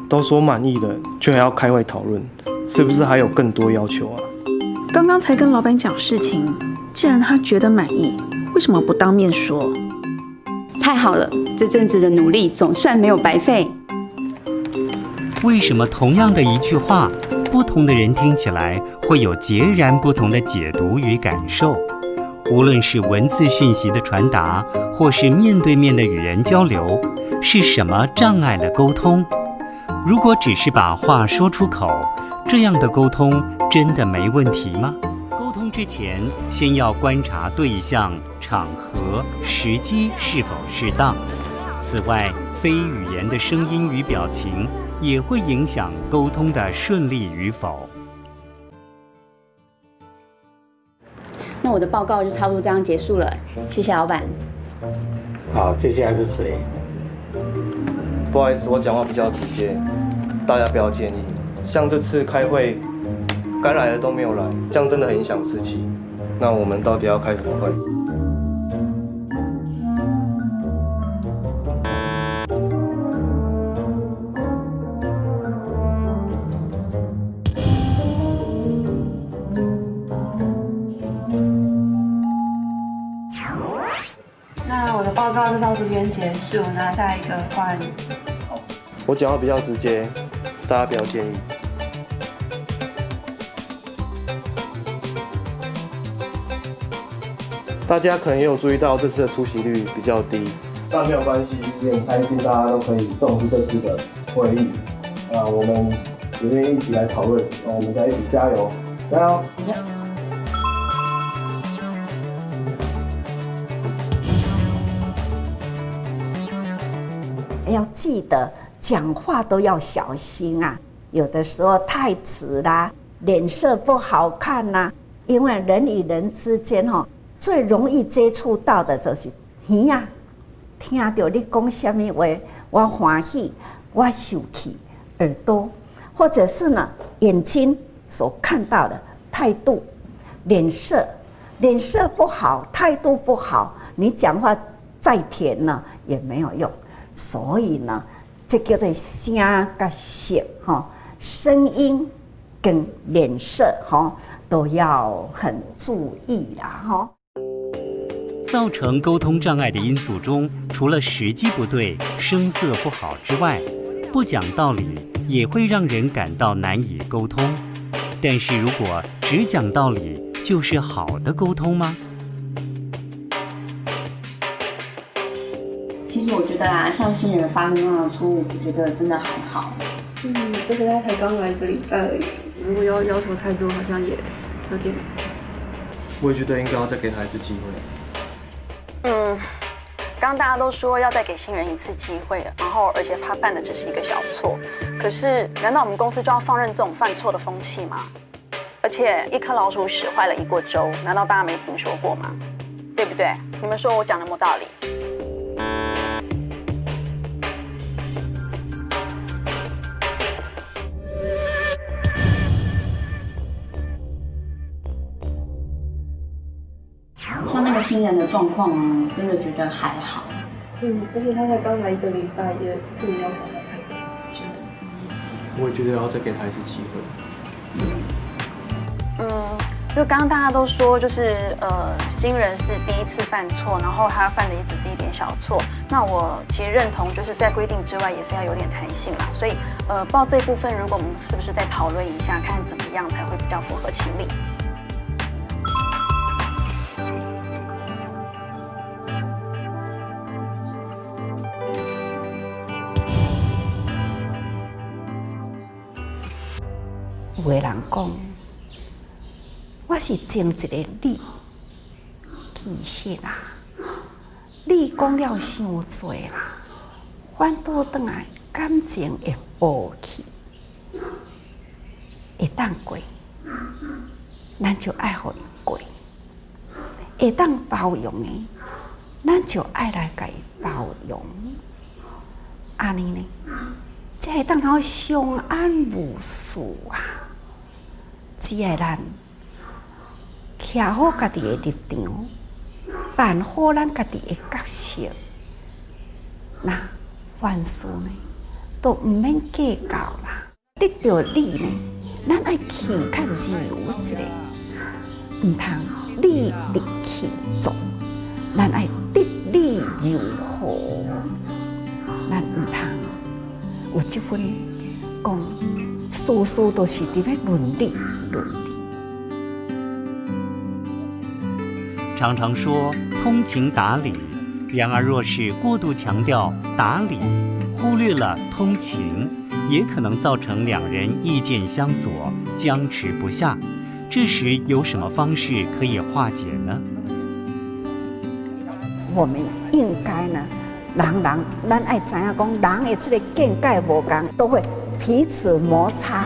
都说满意了，却还要开会讨论，是不是还有更多要求啊？刚刚才跟老板讲事情，既然他觉得满意，为什么不当面说？太好了，这阵子的努力总算没有白费。为什么同样的一句话，不同的人听起来会有截然不同的解读与感受？无论是文字讯息的传达，或是面对面的语言交流，是什么障碍了沟通？如果只是把话说出口，这样的沟通真的没问题吗？沟通之前，先要观察对象、场合、时机是否适当。此外，非语言的声音与表情也会影响沟通的顺利与否。那我的报告就差不多这样结束了，谢谢老板。好，接下来是谁？不好意思，我讲话比较直接，大家不要介意。像这次开会，该来的都没有来，这样真的很影响士气。那我们到底要开什么会？那我的报告就到这边结束，那下一个换。我讲话比较直接，大家不要介意。大家可能也有注意到这次的出席率比较低，但没有关系，也很开心大家都可以重视这次的会议。我们也愿意一起来讨论，我们再一起加油，加油！要记得讲话都要小心啊，有的时候太直啦，脸色不好看啦，因为人与人之间最容易接触到的就是耳啊，听到你讲什么话，我欢喜，我生气，耳朵，或者是呢眼睛所看到的态度，脸色不好，态度不好，你讲话再甜呢也没有用。所以呢，这叫做声跟色声音跟脸色都要很注意啦造成沟通障碍的因素中，除了时机不对、声色不好之外，不讲道理也会让人感到难以沟通。但是如果只讲道理，就是好的沟通吗？其实我觉得像新人发生这样的错误，我觉得真的还好。而且他才刚来1个礼拜而已，如果要求太多，好像也有点。我也觉得应该要再给他一次机会。刚大家都说要再给新人一次机会，然后而且他犯的只是一个小错，可是难道我们公司就要放任这种犯错的风气吗？而且一颗老鼠屎坏了一锅粥，难道大家没听说过吗？对不对？你们说我讲的有没有道理？像那个新人的状况我真的觉得还好。而且他才刚来1个礼拜，也不能要求他太多，真的。我也觉得要再给他一次机会。就刚刚大家都说，就是新人是第一次犯错，然后他犯的也只是一点小错。那我其实认同，就是在规定之外也是要有点弹性啦。所以报这部分，如果我们是不是再讨论一下，看怎么样才会比较符合情理？有的人讲，我是种一个理，其实你讲了伤多啦，反倒转来感情会薄去，会当过，咱就爱互伊过；会当包容的，咱就爱来甲伊包容。安尼呢，才会当好相安无事啊！只要咱徛好家己的立场，办好咱家己的角色，那万事呢都唔免计较啦。得到利呢，咱爱气较自由一个，唔通利力气重，咱爱得利柔和，咱唔通有这份讲，事事都是伫咧伦理。常常说通情达理，然而若是过度强调达理，忽略了通情，也可能造成两人意见相左，僵持不下。这时有什么方式可以化解呢？我们应该呢，咱爱知影讲，人的这个见解无同，都会彼此摩擦。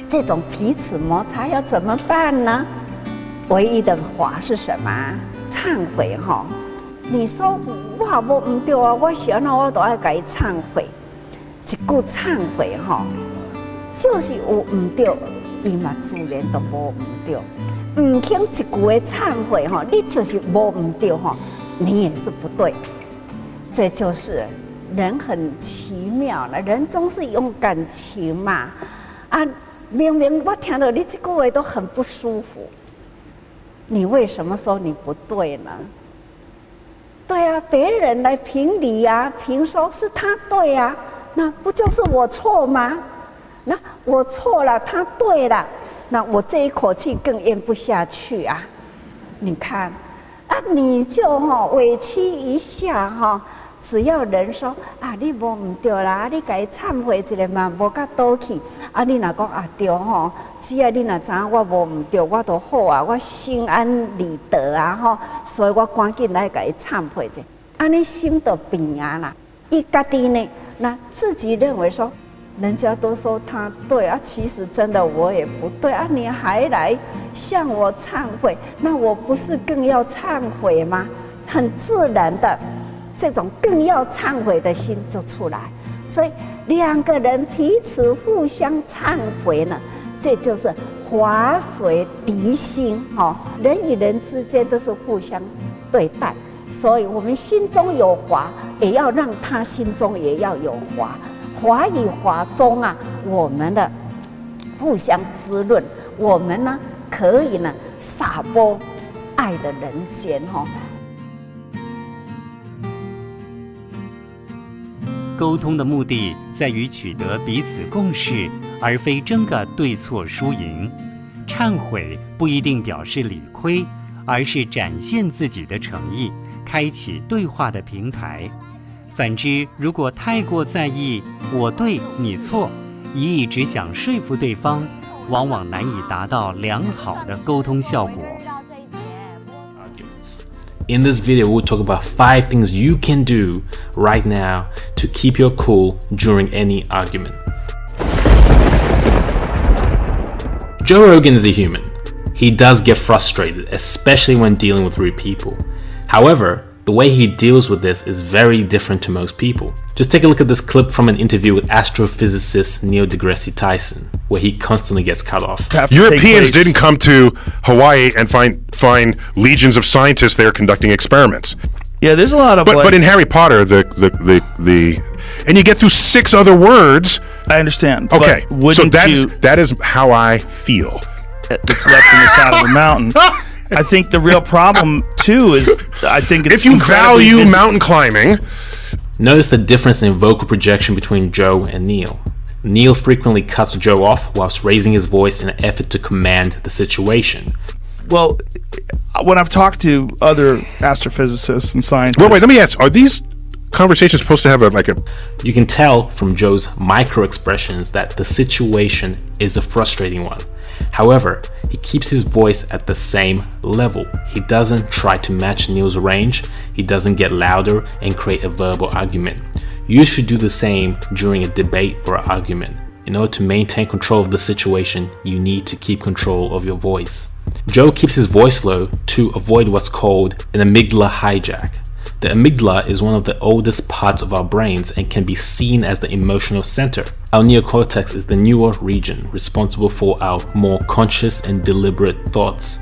这种彼此摩擦要怎么办呢？唯一的法是什么？忏悔哈！你说我无唔对啊，我想到我都要给他忏悔。一句忏悔哈，就是有唔对，伊嘛自然都无唔对。唔听一句的忏悔哈，你就是无唔对哈，你也是不对。这就是人很奇妙了，人总是用感情嘛。啊，明明我听到你这句话都很不舒服。你为什么说你不对呢？对啊，别人来评理啊，评说是他对啊，那不就是我错吗？那我错了，他对了，那我这一口气更咽不下去啊！你看，啊，你就委屈一下只要人说啊，你无唔对啦，你该忏悔一下嘛，无甲倒去。啊，你若讲啊对只要你若知影我无唔对，我都好啊，我心安理得啊所以我赶紧来甲伊忏悔者，安尼心就平啊啦。伊家己呢，那自己认为说，人家都说他对啊，其实真的我也不对啊，你还来向我忏悔，那我不是更要忏悔吗？很自然的。这种更要忏悔的心就出来，所以两个人彼此互相忏悔呢，这就是法随敌心人与人之间都是互相对待，所以我们心中有法，也要让他心中也要有法，法与法中啊，我们的互相滋润，我们呢可以呢洒播爱的人间沟通的目的在于取得彼此共识，而非争个对错输赢。忏悔不一定表示理亏，而是展现自己的诚意，开启对话的平台。反之，如果太过在意我对你错，一意只想说服对方，往往难以达到良好的沟通效果。In this video, we'll talk about 5 things you can do right now to keep your cool during any argument. Joe Rogan is a human. He does get frustrated, especially when dealing with rude people. However, the way he deals with this is very different to most people. Just take a look at this clip from an interview with astrophysicist Neil deGrasse Tyson, where he constantly gets cut off. Europeans didn't come to Hawaii and find legions of scientists there conducting experiments. Yeah, there's a lot of. But in Harry Potter, and you get through 6 other words. I understand. Okay, but so that is how I feel. It's left in the side of the mountain. I think the real problem too is I think it's if you value mountain climbing. Notice the difference in vocal projection between Joe and Neil. Neil frequently cuts Joe off whilst raising his voice in an effort to command the situation. Well, when I've talked to other astrophysicists and scientists. Wait, let me ask: are these conversations supposed to have a? You can tell from Joe's micro expressions that the situation is a frustrating one. However, he keeps his voice at the same level. He doesn't try to match Neil's range. He doesn't get louder and create a verbal argument. You should do the same during a debate or argument. In order to maintain control of the situation, you need to keep control of your voice. Joe keeps his voice low to avoid what's called an amygdala hijack. The amygdala is one of the oldest parts of our brains and can be seen as the emotional center. Our neocortex is the newer region responsible for our more conscious and deliberate thoughts.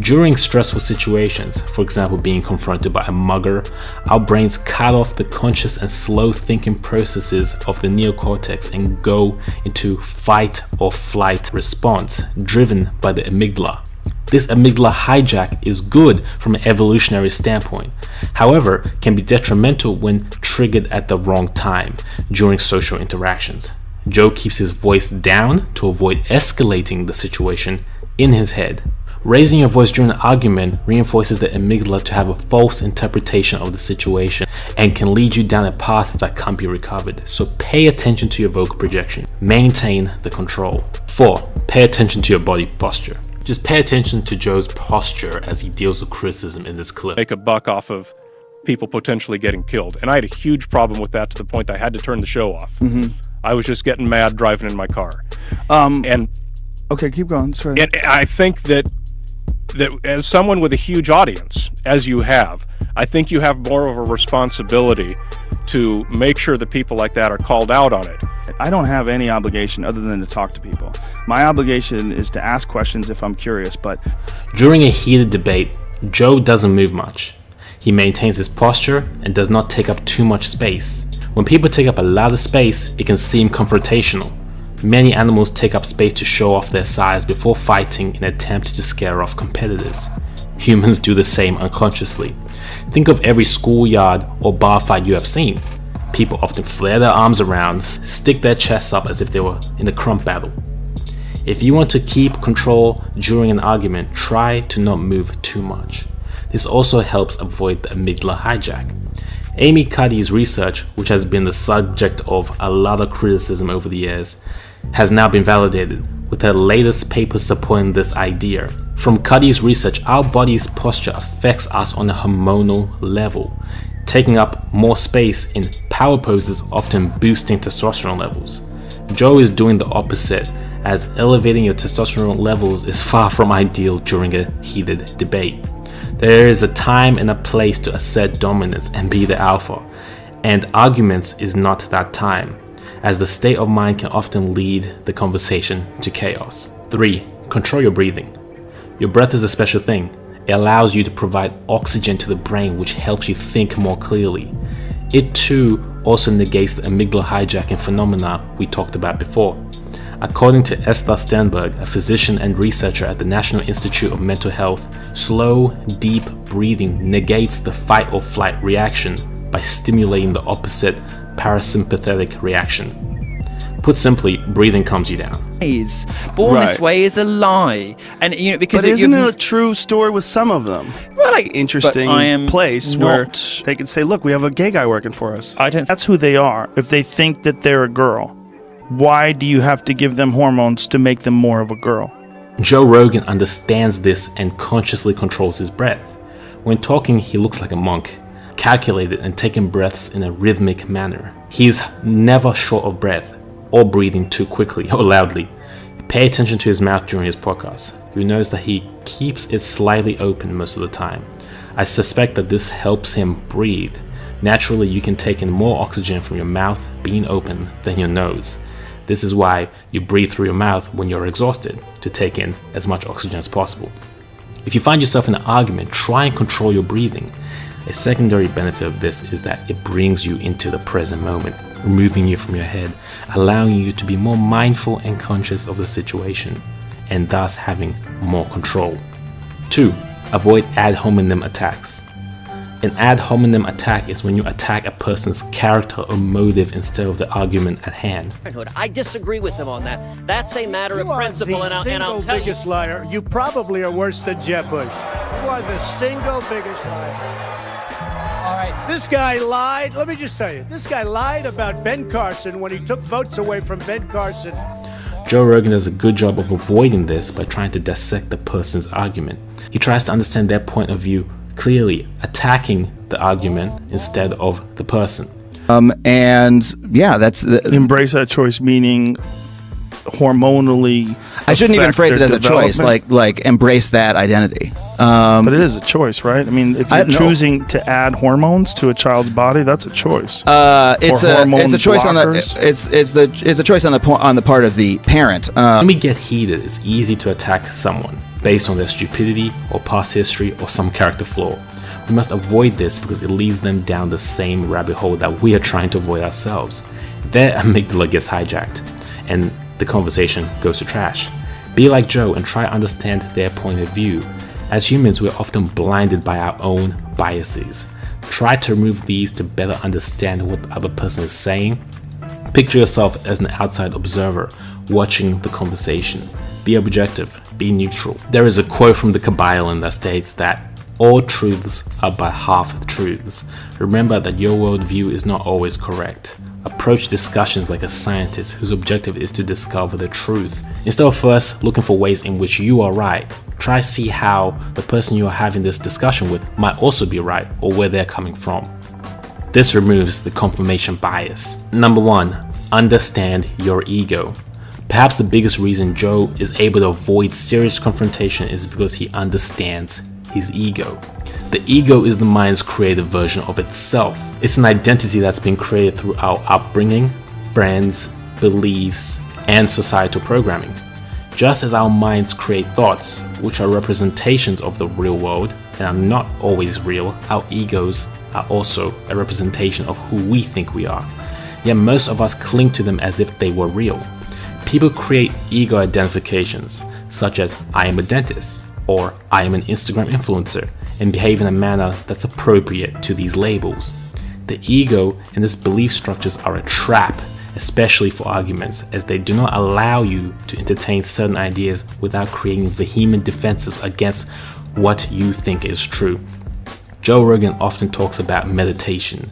During stressful situations, for example being confronted by a mugger, our brains cut off the conscious and slow thinking processes of the neocortex and go into fight or flight response driven by the amygdala. This amygdala hijack is good from an evolutionary standpoint, however, can be detrimental when triggered at the wrong time during social interactions. Joe keeps his voice down to avoid escalating the situation in his head. Raising your voice during an argument reinforces the amygdala to have a false interpretation of the situation and can lead you down a path that can't be recovered. So pay attention to your vocal projection. Maintain the control. 4. Pay attention to your body posture. Just pay attention to Joe's posture as he deals with criticism in this clip. Make a buck off of people potentially getting killed. And I had a huge problem with that to the point that I had to turn the show off. I was just getting mad driving in my car. Okay, keep going. Sorry. And I think that as someone with a huge audience, as you have, I think you have more of a responsibility to make sure that people like that are called out on it. I don't have any obligation other than to talk to people. My obligation is to ask questions if I'm curious, but... During a heated debate, Joe doesn't move much. He maintains his posture and does not take up too much space. When people take up a lot of space, it can seem confrontational. Many animals take up space to show off their size before fighting in an attempt to scare off competitors. Humans do the same unconsciously. Think of every schoolyard or bar fight you have seen. People often flare their arms around, stick their chests up as if they were in a crump battle. If you want to keep control during an argument, try to not move too much. This also helps avoid the amygdala hijack. Amy Cuddy's research, which has been the subject of a lot of criticism over the years, has now been validated, with her latest paper supporting this idea. From Cuddy's research, our body's posture affects us on a hormonal level. Taking up more space in power poses often boosting testosterone levels. Joe is doing the opposite, as elevating your testosterone levels is far from ideal during a heated debate. There is a time and a place to assert dominance and be the alpha, and arguments is not that time, as the state of mind can often lead the conversation to chaos. 3. Control your breathing. Your breath is a special thing. It allows you to provide oxygen to the brain, which helps you think more clearly. It too also negates the amygdala hijacking phenomena we talked about before. According to Esther Sternberg, a physician and researcher at the National Institute of Mental Health, slow, deep breathing negates the fight or flight reaction by stimulating the opposite parasympathetic reaction. Put simply, breathing calms you down. Born This Way is a lie, and because but isn't it a true story with some of them? Well, interesting place where they can say, "Look, we have a gay guy working for us." That's who they are. If they think that they're a girl, why do you have to give them hormones to make them more of a girl? Joe Rogan understands this and consciously controls his breath. When talking, he looks like a monk, calculated and taking breaths in a rhythmic manner. He's never short of breath or breathing too quickly or loudly. Pay attention to his mouth during his podcast. You notice that he keeps it slightly open most of the time. I suspect that this helps him breathe. Naturally, you can take in more oxygen from your mouth being open than your nose. This is why you breathe through your mouth when you're exhausted, to take in as much oxygen as possible. If you find yourself in an argument, try and control your breathing. A secondary benefit of this is that it brings you into the present moment, removing you from your head, allowing you to be more mindful and conscious of the situation, and thus having more control. 2. Avoid ad hominem attacks. An ad hominem attack is when you attack a person's character or motive instead of the argument at hand. I disagree with him on that. That's a matter of principle, and I'll tell you. Biggest liar. You probably are worse than Jeb Bush. You are the single biggest liar. All right. This guy lied. Let me just tell you, this guy lied about Ben Carson when he took votes away from Ben Carson. Joe Rogan does a good job of avoiding this by trying to dissect the person's argument. He tries to understand their point of view clearly, attacking the argument instead of the person. And yeah, that's embrace that choice, meaning hormonally. I shouldn't even phrase it as a choice, like embrace that identity. But it is a choice, right? I mean, if you're choosing to add hormones to a child's body, that's a choice. It's a choice blockers. It's a choice on the part of the parent. When we get heated, it's easy to attack someone. based on their stupidity or past history or some character flaw. We must avoid this because it leads them down the same rabbit hole that we are trying to avoid ourselves. Their amygdala gets hijacked and the conversation goes to trash. Be like Joe and try to understand their point of view. As humans, we're often blinded by our own biases. Try to remove these to better understand what the other person is saying. Picture yourself as an outside observer watching the conversation. Be objective, be neutral. There is a quote from the Kabbalah that states that all truths are but half truths. Remember that your worldview is not always correct. Approach discussions like a scientist whose objective is to discover the truth. Instead of first looking for ways in which you are right, try to see how the person you are having this discussion with might also be right or where they're coming from. This removes the confirmation bias. Number 1, understand your ego. Perhaps the biggest reason Joe is able to avoid serious confrontation is because he understands his ego. The ego is the mind's creative version of itself. It's an identity that's been created through our upbringing, friends, beliefs, and societal programming. Just as our minds create thoughts, which are representations of the real world and are not always real, our egos are also a representation of who we think we are. Yet most of us cling to them as if they were real. People create ego identifications, such as I am a dentist, or I am an Instagram influencer, and behave in a manner that's appropriate to these labels. The ego and its belief structures are a trap, especially for arguments, as they do not allow you to entertain certain ideas without creating vehement defenses against what you think is true. Joe Rogan often talks about meditation.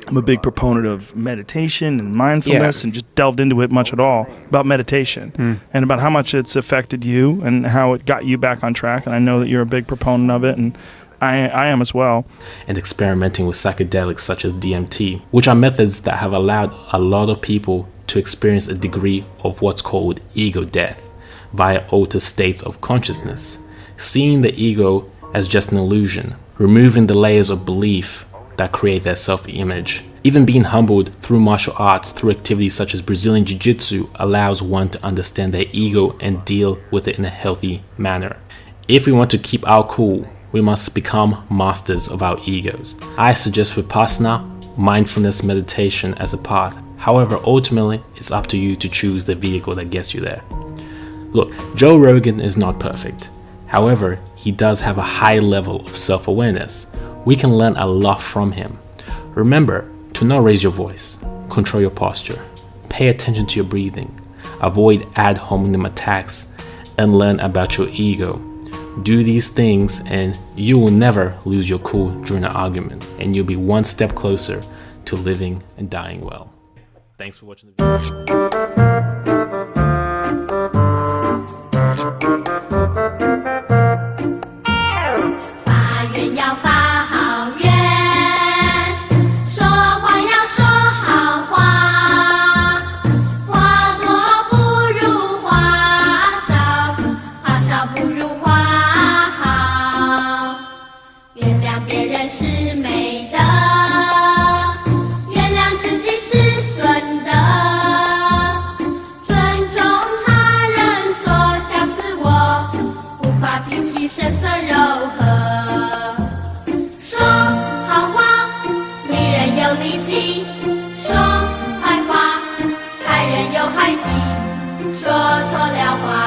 I'm a big proponent of meditation and mindfulness and just delved into it much at all about meditation and about how much it's affected you and how it got you back on track. And I know that you're a big proponent of it, and I am as well. And experimenting with psychedelics such as DMT, which are methods that have allowed a lot of people to experience a degree of what's called ego death via altered states of consciousness, seeing the ego as just an illusion, removing the layers of belief that create their self-image. Even being humbled through martial arts, through activities such as Brazilian Jiu-Jitsu, allows one to understand their ego and deal with it in a healthy manner. If we want to keep our cool, we must become masters of our egos. I suggest Vipassana, mindfulness meditation as a path. However, ultimately, it's up to you to choose the vehicle that gets you there. Look, Joe Rogan is not perfect. However, he does have a high level of self-awareness. We can learn a lot from him. Remember to not raise your voice, control your posture, pay attention to your breathing, avoid ad hominem attacks, and learn about your ego. Do these things and you will never lose your cool during an argument, and you'll be one step closer to living and dying well. Thanks for watching the video.说错了话。